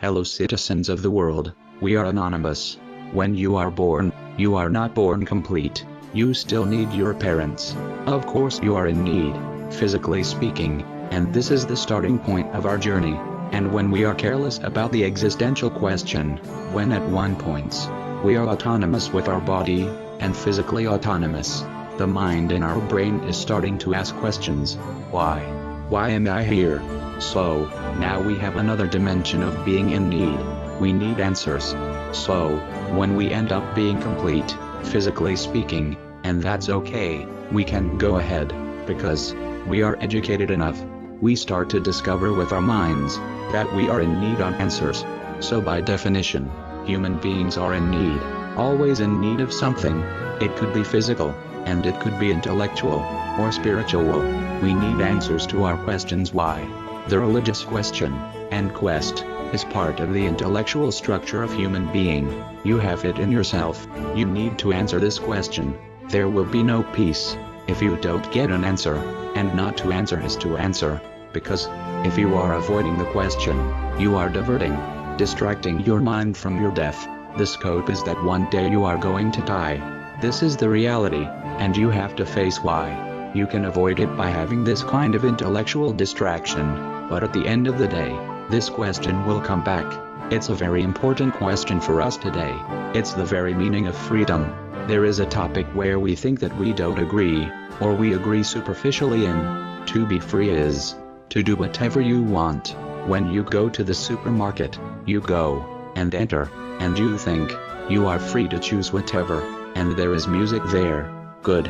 Hello citizens of the world, we are anonymous. When you are born, you are not born complete. You still need your parents. Of course you are in need, physically speaking, and this is the starting point of our journey. And when we are careless about the existential question, when at one point, we are autonomous with our body, and physically autonomous, the mind in our brain is starting to ask questions. Why? Why am I here? So, now we have another dimension of being in need. We need answers. So, when we end up being complete, physically speaking, and that's okay, we can go ahead, because we are educated enough. We start to discover with our minds that we are in need of answers. So by definition, human beings are in need, always in need of something. It could be physical, and it could be intellectual, or spiritual. We need answers to our questions why. The religious question, and quest, is part of the intellectual structure of human being. You have it in yourself. You need to answer this question. There will be no peace if you don't get an answer, and not to answer is to answer, because if you are avoiding the question, you are diverting, distracting your mind from your death. The scope is that one day you are going to die. This is the reality, and you have to face why. You can avoid it by having this kind of intellectual distraction, but at the end of the day, this question will come back. It's a very important question for us today. It's the very meaning of freedom. There is a topic where we think that we don't agree, or we agree superficially in. To be free is to do whatever you want. When you go to the supermarket, you go and enter, and you think you are free to choose whatever, and there is music there. Good.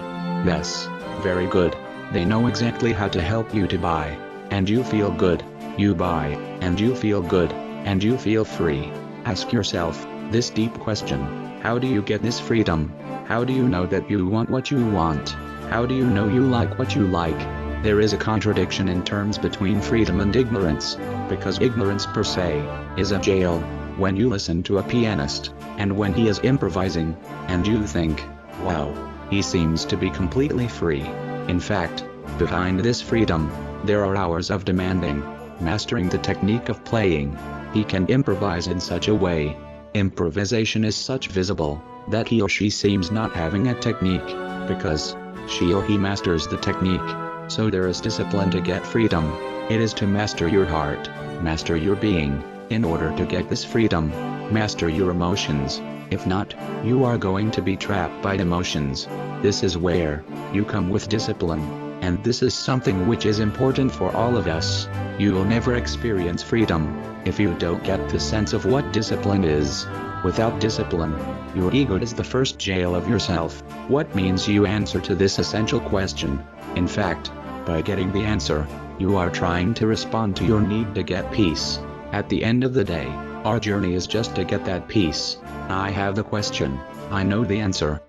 Yes, very good. They know exactly how to help you to buy, and you feel good. You buy, and you feel good, and you feel free. Ask yourself this deep question: how do you get this freedom? How do you know that you want what you want? How do you know you like what you like? There is a contradiction in terms between freedom and ignorance, because ignorance per se is a jail. When you listen to a pianist, and when he is improvising, and you think, wow, he seems to be completely free. In fact, behind this freedom, there are hours of demanding, mastering the technique of playing. He can improvise in such a way. Improvisation is such visible, that he or she seems not having a technique, because she or he masters the technique. So there is discipline to get freedom. It is to master your heart, master your being, in order to get this freedom. Master your emotions. If not, you are going to be trapped by emotions. This is where you come with discipline, and this is something which is important for all of us. You will never experience freedom if you don't get the sense of what discipline is. Without discipline, your ego is the first jail of yourself. What means you answer to this essential question? In fact, by getting the answer, you are trying to respond to your need to get peace. At the end of the day, our journey is just to get that peace. I have the question. I know the answer.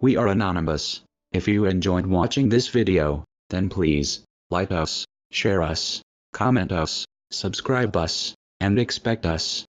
We are anonymous. If you enjoyed watching this video, then please, like us, share us, comment us, subscribe us, and expect us